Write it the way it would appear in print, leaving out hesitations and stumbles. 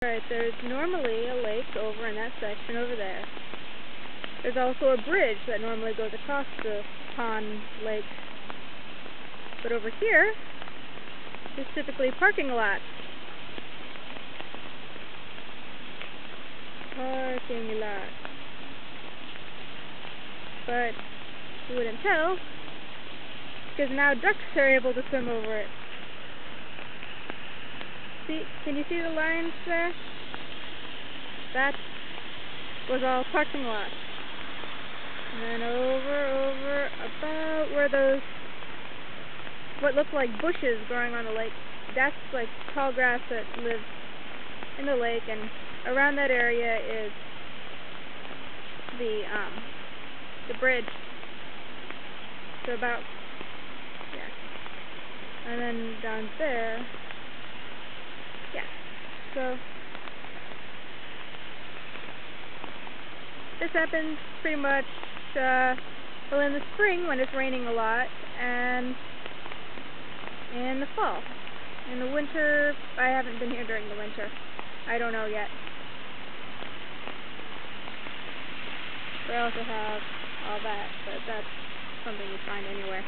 Alright, there's normally a lake over in that section over there. There's also a bridge that normally goes across the pond lake. But over here is typically parking lots. Parking lot. But you wouldn't tell, because now ducks are able to swim over it. See, can you see the lines there? That was all parking lots. And then over, about where those, what look like bushes growing on the lake, that's like tall grass that lives in the lake, and around that area is the bridge. So about, yeah. And then down there, yeah. So this happens pretty much, well, in the spring when it's raining a lot, and in the fall. In the winter, I haven't been here during the winter. I don't know yet. We also have all that, but that's something you find anywhere.